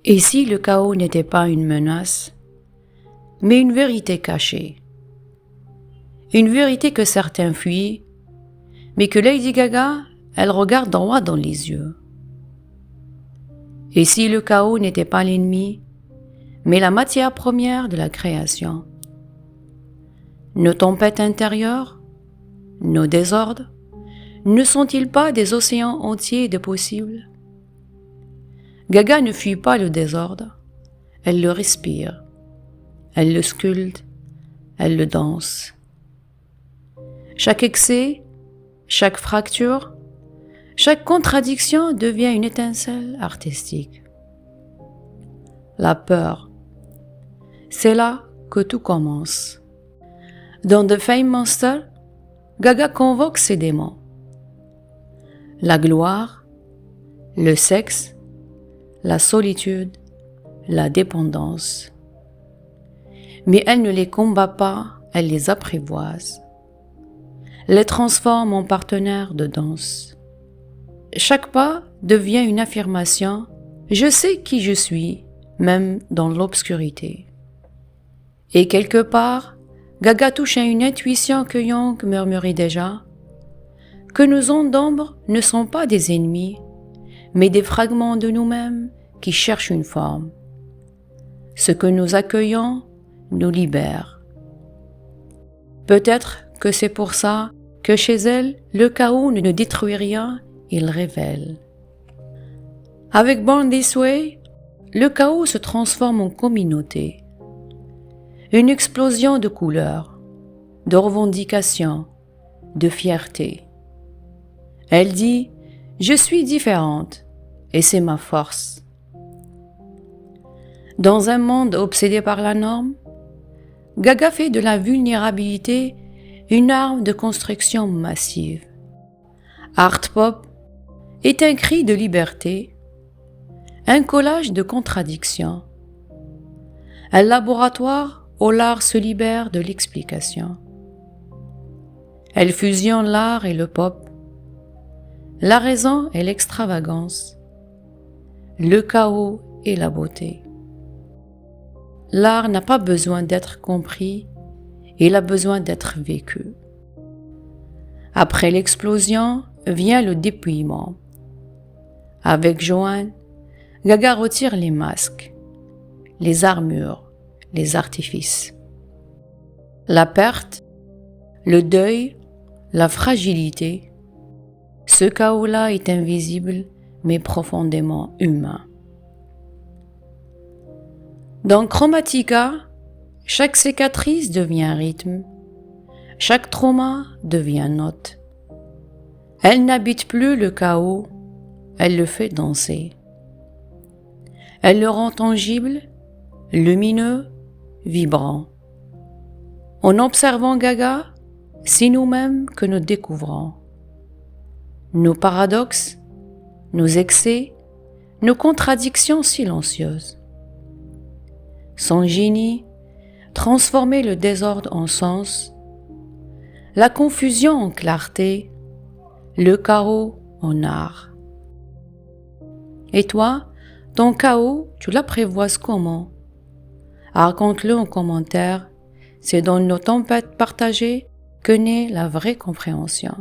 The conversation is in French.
Et si le chaos n'était pas une menace, mais une vérité cachée, une vérité que certains fuient, mais que Lady Gaga, elle regarde droit dans les yeux. Et si le chaos n'était pas l'ennemi, mais la matière première de la création, nos tempêtes intérieures, nos désordres, ne sont-ils pas des océans entiers de possibles? Gaga ne fuit pas le désordre, elle le respire, elle le sculpte, elle le danse. Chaque excès, chaque fracture, chaque contradiction devient une étincelle artistique. La peur, c'est là que tout commence. Dans The Fame Monster, Gaga convoque ses démons. La gloire, le sexe, la solitude, la dépendance. Mais elle ne les combat pas, elle les apprivoise. Les transforme en partenaires de danse. Chaque pas devient une affirmation « Je sais qui je suis », même dans l'obscurité. Et quelque part, Gaga touche à une intuition que Jung murmurait déjà, que nos ondes d'ombre ne sont pas des ennemis, mais des fragments de nous-mêmes qui cherchent une forme. Ce que nous accueillons nous libère. Peut-être que c'est pour ça que chez elle, le chaos ne détruit rien, il révèle. Avec Born This Way, le chaos se transforme en communauté. Une explosion de couleurs, de revendications, de fierté. Elle dit « Je suis différente et c'est ma force ». Dans un monde obsédé par la norme, Gaga fait de la vulnérabilité une arme de construction massive. Art pop est un cri de liberté, un collage de contradictions, un laboratoire où l'art se libère de l'explication. Elle fusionne l'art et le pop, la raison et l'extravagance, le chaos et la beauté. L'art n'a pas besoin d'être compris, il a besoin d'être vécu. Après l'explosion vient le dépouillement. Avec Joanne, Gaga retire les masques, les armures, les artifices. La perte, le deuil, la fragilité, ce chaos-là est invisible mais profondément humain. Dans Chromatica, chaque cicatrice devient rythme, chaque trauma devient note. Elle n'habite plus le chaos, elle le fait danser. Elle le rend tangible, lumineux, vibrant. En observant Gaga, c'est nous-mêmes que nous découvrons. Nos paradoxes, nos excès, nos contradictions silencieuses. Son génie, transformer le désordre en sens, la confusion en clarté, le chaos en art. Et toi, ton chaos, tu l'apprivoises comment? Raconte-le en commentaire, c'est dans nos tempêtes partagées que naît la vraie compréhension.